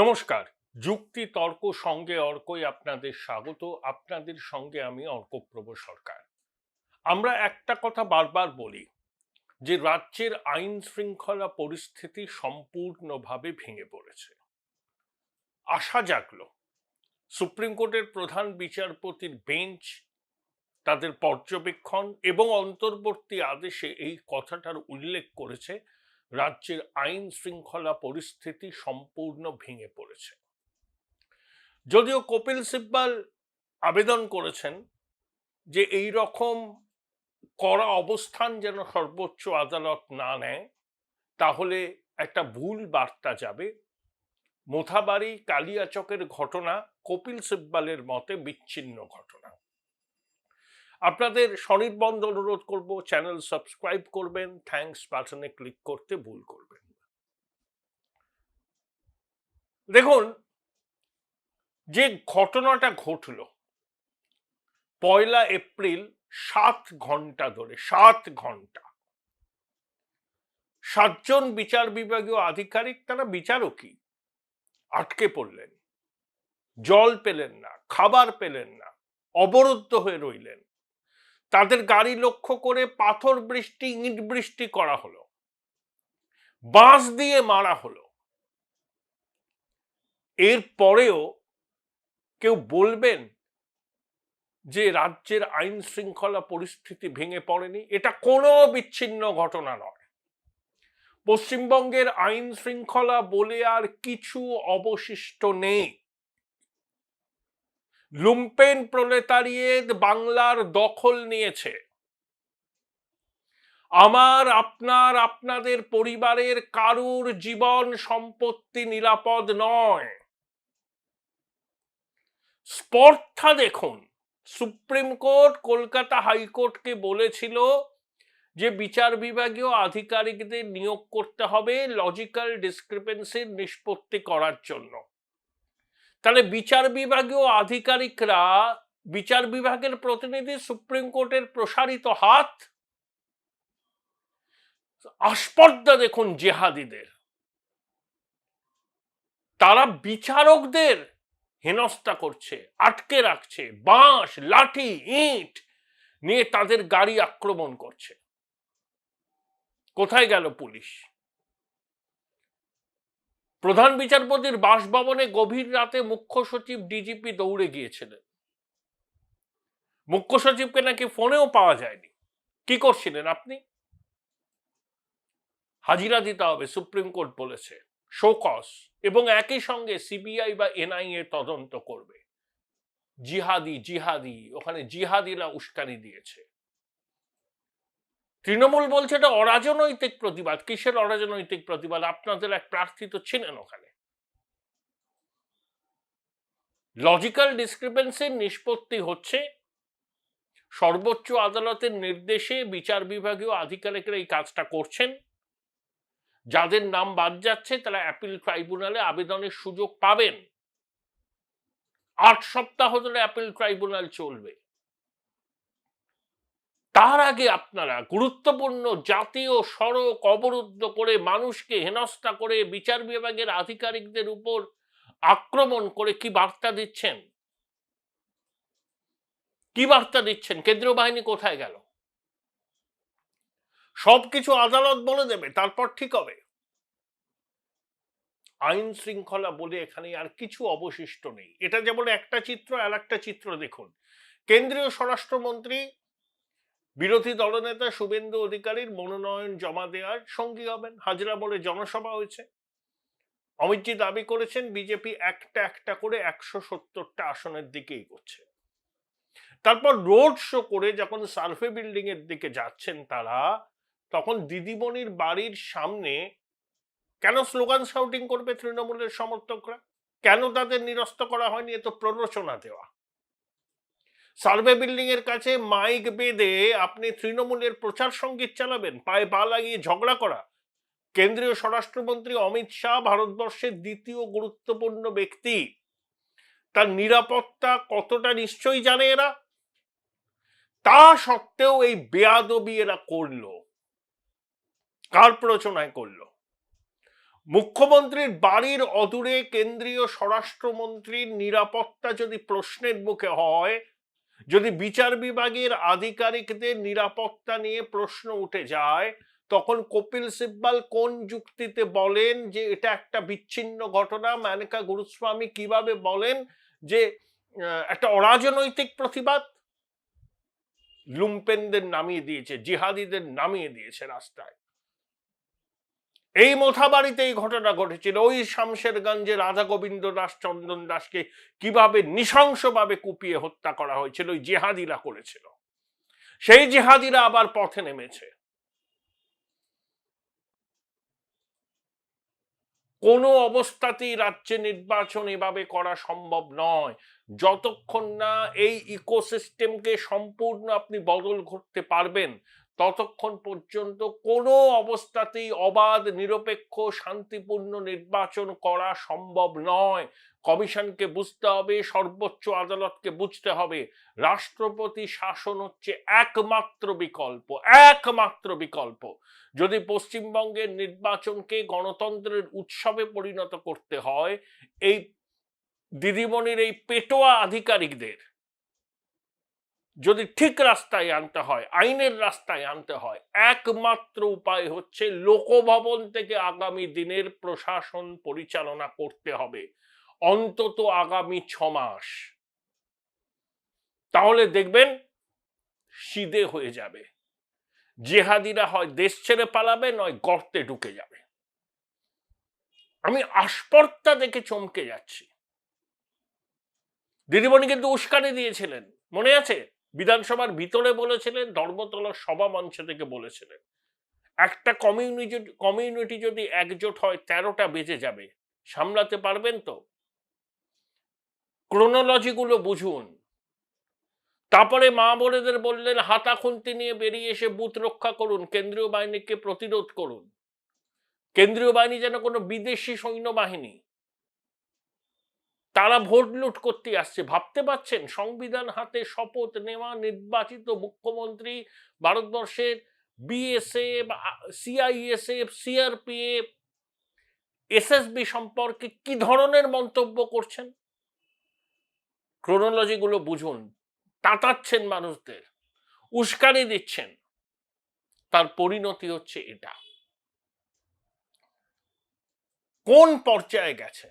নমস্কার। যুক্তি তর্ক সঙ্গে অর্কই আপনাদের স্বাগত। আপনাদের সঙ্গে আমি অর্কপ্রভ সরকার। আমরা একটা কথা বারবার বলি যে রাজ্যের আইন শৃঙ্খলা পরিস্থিতি সম্পূর্ণভাবে ভেঙে পড়েছে। আশা জাগলো সুপ্রিম কোর্টের প্রধান বিচারপতির বেঞ্চ তাদের পর্যবেক্ষণ এবং অন্তর্বর্তী আদেশে এই কথাটার উল্লেখ করেছে রাজ্যের আইন শৃঙ্খলা পরিস্থিতি সম্পূর্ণ ভেঙে পড়েছে। যদিও কপিল সিব্বল আবেদন করেছেন যে এই রকম কড়া অবস্থান যেন সর্বোচ্চ আদালত না নেয়, তাহলে একটা ভুল বার্তা যাবে। মোথাবাড়ি কালিয়াচকের ঘটনা কপিল সিব্বলের মতে বিচ্ছিন্ন ঘটনা। আপনাদের স্বনির্বন্ধ অনুরোধ করব, চ্যানেল সাবস্ক্রাইব করবেন, থ্যাঙ্কস বাটনে ক্লিক করতে ভুল করবেন। দেখুন, যে ঘটনাটা ঘটল 1 এপ্রিল 7 ঘন্টা ধরে 7 ঘন্টা 7 জন বিচার বিভাগীয় আধিকারিক, তারা বিচারকই, আটকে পড়লেন, জল পেলেন না, খাবার পেলেন না, অবরুদ্ধ হয়ে রইলেন। তাদের গাড়ি লক্ষ্য করে পাথর বৃষ্টি, ইট বৃষ্টি করা হলো, বাঁশ দিয়ে মারা হলো। এর পরেও কেউ বলবেন যে রাজ্যের আইন শৃঙ্খলা পরিস্থিতি ভেঙে পড়েনি? এটা কোনো বিচ্ছিন্ন ঘটনা নয়। পশ্চিমবঙ্গের আইন শৃঙ্খলা বলে আর কিছু অবশিষ্ট নেই। লুম্পেন প্রলেতারিয়েত বাংলার দখল নিয়েছে। আমার, আপনার, আপনাদের পরিবারের কারুর জীবন সম্পত্তি নিরাপদ নয়। স্পর্ধা দেখুন, সুপ্রিম কোর্ট কলকাতা হাইকোর্টকে বলেছিল যে বিচার বিভাগীয় আধিকারিকদের নিয়োগ করতে হবে লজিক্যাল ডিসক্রিপেন্সির নিষ্পত্তি করার জন্য। তাহলে বিচার বিভাগীয় আধিকারিকরা, বিচার বিভাগের প্রতিনিধি সুপ্রিম কোর্টের প্রসারিত হাত। আস্পর্ধা দেখুন জেহাদিদের, তারা বিচারকদের হেনস্থা করছে, আটকে রাখছে, বাঁশ, লাঠি, ইট নিয়ে তাদের গাড়ি আক্রমণ করছে। কোথায় গেল পুলিশ? প্রধান বিচারপতির বাসভবনে গভীর রাতে মুখ্য সচিব, ডিজিপি দৌড়ে গিয়েছিলেন। মুখ্য সচিবকে নাকি ফোনেও পাওয়া যায়নি। কি করছিলেন আপনি? হাজিরা দিতে হবে, সুপ্রিম কোর্ট বলেছে, শোকজ, এবং একই সঙ্গে সিবিআই বা এনআইএ তদন্ত করবে। জিহাদি ওখানে জিহাদিরা উস্কানি দিয়েছে। তৃণমূল বলছে এটা অরাজনৈতিক প্রতিবাদ। কিসের অরাজনৈতিক প্রতিবাদ? আপনাদের এক প্রার্থী তো ছিলেন ওখানে। লজিক্যাল ডিসক্রিপেন্সির নিষ্পত্তি হচ্ছে সর্বোচ্চ আদালতের নির্দেশে। বিচার বিভাগীয় আধিকারিকরা এই কাজটা করছেন। যাদের নাম বাদ যাচ্ছে তারা অ্যাপিল ট্রাইব্যুনালে আবেদনের সুযোগ পাবেন। 8 সপ্তাহ ধরে অ্যাপিল ট্রাইব্যুনাল চলবে। তার আগে আপনারা গুরুত্বপূর্ণ জাতীয় সড়ক অবরুদ্ধ করে, মানুষকে হেনস্থা করে, বিচার বিভাগের আধিকারিকদের উপর আক্রমণ করে কি বার্তা দিচ্ছেন? কি বার্তা দিচ্ছেন? কেন্দ্রীয় বাহিনী কোথায় গেল? সবকিছু আদালত বলে দেবে, তারপর ঠিক হবে। আইন শৃঙ্খলা বলে এখানে আর কিছু অবশিষ্ট নেই। এটা যেমন একটা চিত্র, আর একটা চিত্র দেখুন। কেন্দ্রীয় স্বরাষ্ট্রমন্ত্রী বিরোধী দলনেতা শুভেন্দু অধিকারীর মনোনয়ন জমা দেওয়ার সঙ্গী হবেন। হাজরা বলে জনসভা হয়েছে। অমিতজি দাবি করেছেন বিজেপি একটা একটা করে 170টা আসনের দিকে এগোচ্ছে। তারপর রোড শো করে যখন সার্ভে বিল্ডিং এর দিকে যাচ্ছেন তারা, তখন দিদিমণির বাড়ির সামনে কেন স্লোগান শাউটিং করবে তৃণমূলের সমর্থকরা? কেন তাদের নিরস্ত করা হয়নি? এ তো প্ররোচনা দেওয়া। সার্ভে বিল্ডিং এর কাছে মাইক বেঁধে আপনি তৃণমূলের প্রচার সঙ্গীত চালাবেন, পায়ে পা লাগিয়ে ঝগড়া করা। কেন্দ্রীয় স্বরাষ্ট্রমন্ত্রী অমিত শাহ ভারতবর্ষের দ্বিতীয় গুরুত্বপূর্ণ ব্যক্তি। তার নিরাপত্তা কতটা নিশ্চয়ই জানে এরা। তা সত্ত্বেও এই বেয়াদবি এরা করলো। কার প্ররোচনায় করলো? মুখ্যমন্ত্রীর বাড়ির অদূরে কেন্দ্রীয় স্বরাষ্ট্রমন্ত্রীর নিরাপত্তা যদি প্রশ্নের মুখে হয়, যদি বিচার বিভাগের আধিকারিকদের নিরাপত্তা নিয়ে প্রশ্ন উঠে যায়, তখন কপিল সিব্বল কোন যুক্তিতে বলেন যে এটা একটা বিচ্ছিন্ন ঘটনা? মেনকা গুরুস্বামী কিভাবে বলেন যে একটা অরাজনৈতিক প্রতিবাদ? লুম্পেনদের নামিয়ে দিয়েছে, জিহাদিদের নামিয়ে দিয়েছে রাস্তায়। এই মোথাবাড়িতে এই ঘটনা ঘটেছিল। ওই শামশেরগঞ্জে রাধা গোবিন্দ দাস, চন্দন দাসকে কিভাবে নৃশংসভাবে কুপিয়ে হত্যা করা হয়েছিল, ওই জিহাদিরা করেছিল। সেই জিহাদিরা আবার পথে নেমেছে। কোনো অবস্থাতেই রাজ্যে নির্বাচন এভাবে করা সম্ভব নয়। যতক্ষণ না এই ইকোসিস্টেমকে সম্পূর্ণ আপনি বদল করতে পারবেন, ততক্ষণ পর্যন্ত কোনো অবস্থাতেই অবাধ, নিরপেক্ষ, শান্তিপূর্ণ নির্বাচন করা সম্ভব নয়। কমিশনকে বুঝতে হবে, সর্বোচ্চ আদালতকে বুঝতে হবে, রাষ্ট্রপতি শাসন হচ্ছে একমাত্র বিকল্প, একমাত্র বিকল্প। যদি পশ্চিমবঙ্গের নির্বাচনকে গণতন্ত্রের উৎসবে পরিণত করতে হয়, এই দিদিমণির এই পেটোয়া আধিকারিকদের যদি ঠিক রাস্তায় আনতে হয়, আইনের রাস্তায় আনতে হয়, একমাত্র উপায় হচ্ছে লোকভবন থেকে আগামী দিনের প্রশাসন পরিচালনা করতে হবে, অন্তত আগামী 6 মাস। তাহলে দেখবেন সিধে হয়ে যাবে। জেহাদিরা হয় দেশ ছেড়ে পালাবে, নয় গর্তে ঢুকে যাবে। আমি আসপর্দা দেখে চমকে যাচ্ছি। দিদিমণি কিন্তু উস্কানি দিয়েছিলেন, মনে আছে? বিধানসভার ভিতরে বলেছিলেন, ধর্মতলার সভা মঞ্চ থেকে বলেছিলেন, একটা কমিউনিটি যদি একজোট হয় 13টা বেজে যাবে। সামলাতে পারবেন তো? ক্রোনোলজি গুলো বুঝুন। তারপরে মা বোনেদের বললেন হাতা খুন্তি নিয়ে বেরিয়ে এসে বুথ রক্ষা করুন, কেন্দ্রীয় বাহিনীকে প্রতিরোধ করুন। কেন্দ্রীয় বাহিনী যেন কোনো বিদেশি সৈন্যবাহিনী, তারা ভোট লুট করতে আসছে। ভাবতে পারছেন? সংবিধান হাতে শপথ নেওয়া নির্বাচিত মুখ্যমন্ত্রী ভারতবর্ষের বিএসএফ, সিআইএসএফ, সিআরপিএফ, এসএসবি সম্পর্কে কি ধরনের মন্তব্য করছেন? ক্রোনোলজি গুলো বুঝুন। তাতাচ্ছেন মানুষদের, উস্কানি দিচ্ছেন, তার পরিণতি হচ্ছে এটা। কোন পর্যায়ে গেছে?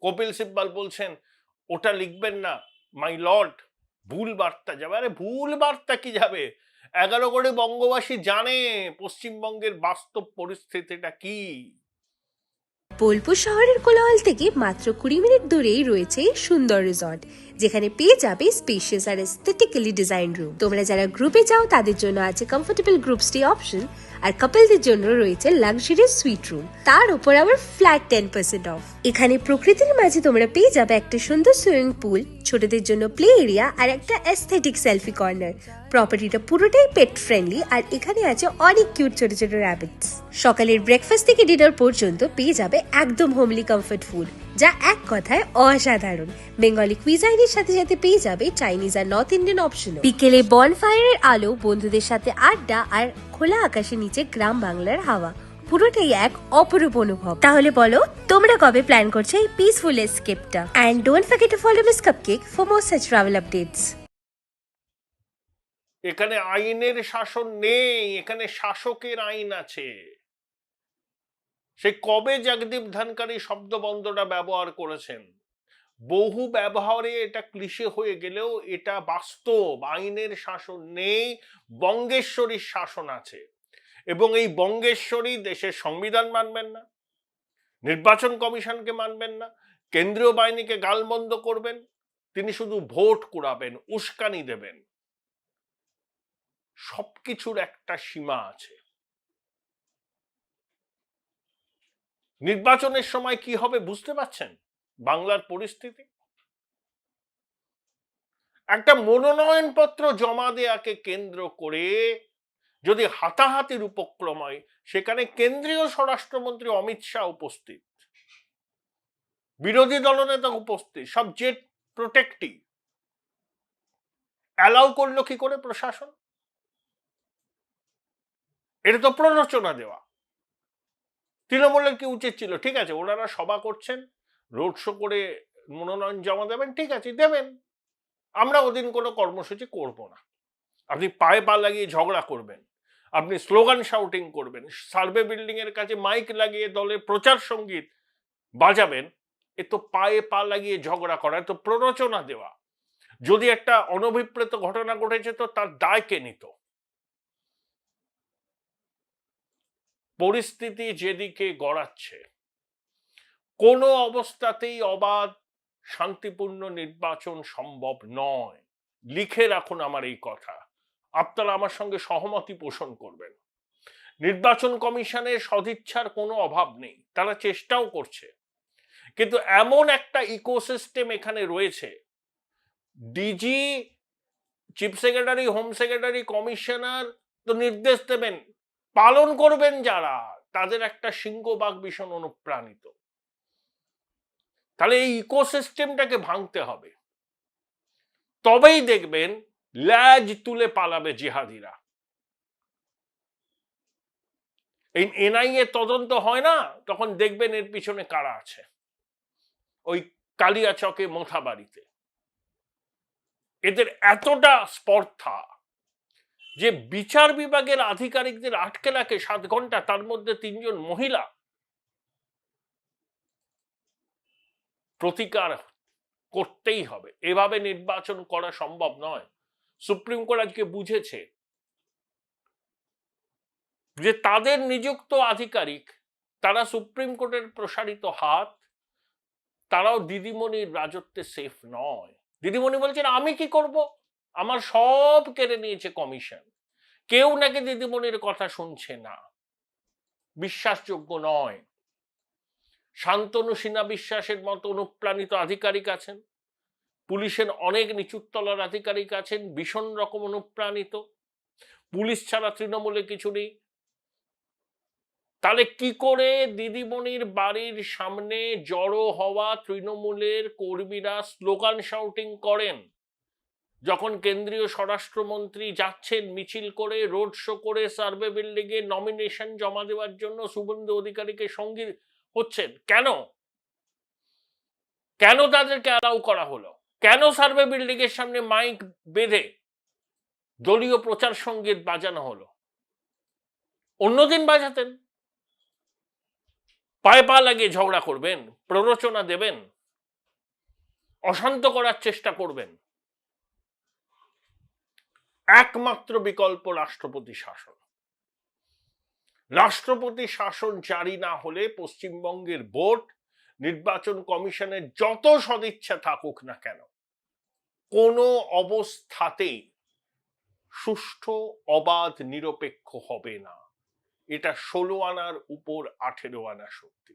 কপিল সিব্বল বলছেন ওটা লিখবেন না মাই লর্ড, ভুল বার্তা যাবে। আরে ভুল বার্তা কি যাবে? 11 কোটি বঙ্গবাসী জানে পশ্চিমবঙ্গের বাস্তব পরিস্থিতিটা কি। বোলপুর শহরের কোলাহল থেকে মাত্র 20 মিনিট দূরেই রয়েছে সুন্দর রিসর্ট, যেখানে পেয়ে যাবে স্পেশিয়াস আর এস্থেটিক্যালি ডিজাইন রুম। তোমরা যারা গ্রুপে যাও তাদের জন্য আছে কমফোর্টেবল গ্রুপ স্টে অপশন, আর কাপলদের জন্য রয়েছে লাক্সারিয়াস সুইট রুম, তার উপর আবার ফ্ল্যাট 10% অফ। এখানে প্রকৃতির মাঝে তোমরা পেয়ে যাবে একটা সুন্দর সুইমিং পুল, ছোটদের জন্য প্লে এরিয়া আর একটা এস্থেটিক সেলফি কর্নার। প্রপার্টিটা পুরোটাই পেট ফ্রেন্ডলি, আর এখানে আছে অনেক কিউট ছোট ছোট র্যাবিটস। সকালের ব্রেকফাস্ট থেকে ডিনার পর্যন্ত পেয়ে যাবে একদম হোমলি কমফর্ট ফুড, যা এক কথায় অসাধারণ। বেঙ্গলি কুইজাইনের সাথে সাথে পেয়ে যাবে চাইনিজ আর নর্থ ইন্ডিয়ান অপশন। বিকেলে বনফায়ারের আলো, বন্ধুদের সাথে আড্ডা আর খোলা আকাশের নিচে গ্রাম বাংলার হাওয়া, পুরোটাই এক অপরূপ অনুভব। তাহলে বলো তোমরা কবে প্ল্যান করছো এই পিসফুল এসকেপটা? And don't forget to follow miss cupcake for more such travel updates. এখানে আইনের শাসন নেই, এখানে শাসকের আইন আছে। সে কবে জগদীপ ধনকড়ি শব্দবন্ধটা ব্যবহার করেছেন। বহু ব্যবহারে এটা ক্লিশে হয়ে গেলেও এটা বাস্তব। আইনের শাসন নেই, বঙ্গেশ্বরীর শাসন আছে। এবং এই বঙ্গেশ্বরী দেশের সংবিধান মানবেন না, নির্বাচন কমিশনকে মানবেন না, কেন্দ্রীয় বাহিনীকে গালমন্দ করবেন, তিনি শুধু ভোট কুড়াবেন, উস্কানি দেবেন। সবকিছুর একটা সীমা আছে। নির্বাচনের সময় কি হবে বুঝতে পারছেন? বাংলার পরিস্থিতি, একটা মনোনয়নপত্র জমা দেয়াকে কেন্দ্র করে যদি হাতাহাতির উপক্রম হয়, সেখানে কেন্দ্রীয় স্বরাষ্ট্রমন্ত্রী অমিত শাহ উপস্থিত, বিরোধী দলনেতা উপস্থিত, সব জেট প্রোটেক্টিভ, অ্যালাউ করলো কি করে প্রশাসন? এটা তো প্ররোচনা দেওয়া। তৃণমূলের কি উচিত ছিল? ঠিক আছে, ওনারা সভা করছেন, রোড শো করে মনোনয়ন জমা দেবেন, ঠিক আছে দেবেন, আমরা ওদিন কোনো কর্মসূচি করব না। আপনি পায়ে পা লাগিয়ে ঝগড়া করবেন, আপনি স্লোগান শাউটিং করবেন, সার্ভে বিল্ডিং এর কাছে মাইক লাগিয়ে দলের প্রচার সঙ্গীত বাজাবেন, এ তো পায়ে পা লাগিয়ে ঝগড়া করা, এ তো প্ররোচনা দেওয়া। যদি একটা অনভিপ্রেত ঘটনা ঘটেছে তো তার দায় কে নিত? পরিস্থিতি যেদিকে গড়াচ্ছে, কোনো অবস্থাতেই অবাধ শান্তিপূর্ণ নির্বাচন সম্ভব নয়। লিখে রাখুন আমার এই কথা, আপনারা আমার সঙ্গে সহমতি পোষণ করবেন। নির্বাচন কমিশনের সদিচ্ছার কোনো অভাব নেই, তারা চেষ্টাও করছে, কিন্তু এমন একটা ইকোসিস্টেম এখানে রয়েছে, DG, chief secretary, home secretary, commissioner তো নির্দেশ দেবেন, পালন করবেন যারা, তাদের একটা সিংহভাগ ভীষণ অনুপ্রাণিত। তাহলে এই ইকোসিস্টেমটাকে ভাঙতে হবে, তবেই দেখবেন ল্যাজ তুলে পালাবে জিহাদিরা। এই এনআইএ তদন্ত হয় না, তখন দেখবেন এর পিছনে কারা আছে, ওই কালিয়াচকে মোথাবাড়িতে এদের এতটা স্পর্ধা যে বিচার বিভাগের আধিকারিকদের আটকে রাখে 7 ঘন্টা, তার মধ্যে 3 জন মহিলা। প্রতিকার করতেই হবে, এভাবে নির্বাচন করা সম্ভব নয়। সুপ্রিম কোর্ট আজকে বুঝেছে যে তাদের নিযুক্ত আধিকারিক, তারা সুপ্রিম কোর্টের প্রসারিত হাত, তারাও দিদিমণির রাজত্বে সেফ নয়। দিদিমণি বলছেন আমি কি করব, আমার সব কেড়ে নিয়েছে কমিশন। কেউ নাকি দিদিমণির কথা শুনছে না, বিশ্বাসযোগ্য নয়। শান্তনু সিনহা বিশ্বাসের মতো অনুপ্রাণিত আধিকারিক আছেন, পুলিশের অনেক নিচুতলার আধিকারিক আছেন ভীষণ রকম অনুপ্রাণিত, পুলিশ ছাড়া তৃণমূলে কিছু নেই। তাহলে কি করে দিদিমণির বাড়ির সামনে জড়ো হওয়া তৃণমূলের কর্মীরা স্লোগান শাউটিং করেন, যখন কেন্দ্রীয় স্বরাষ্ট্রমন্ত্রী যাচ্ছেন মিছিল করে, রোড শো করে, সার্ভে বিল্ডিং এ নমিনেশন জমা দেওয়ার জন্য শুভেন্দু অধিকারীকে সঙ্গী হচ্ছেন? কেন কেন তাদেরকে অ্যালাউ করা হলো? কেন সার্ভে বিল্ডিং এর সামনে মাইক বেঁধে দলীয় প্রচার সঙ্গীত বাজানো হলো? অন্যদিন বাজাতেন। পায়ে পা লাগিয়ে ঝগড়া করবেন, প্ররোচনা দেবেন, অশান্ত করার চেষ্টা করবেন। একমাত্র বিকল্প রাষ্ট্রপতি শাসন। রাষ্ট্রপতি শাসন জারি না হলে পশ্চিমবঙ্গের ভোট, নির্বাচন কমিশনের যত সদিচ্ছা থাকুক না কেন, কোনো অবস্থাতেই সুষ্ঠু, অবাধ, নিরপেক্ষ হবে না। এটা 16 আনার উপর 18 আনা সত্যি।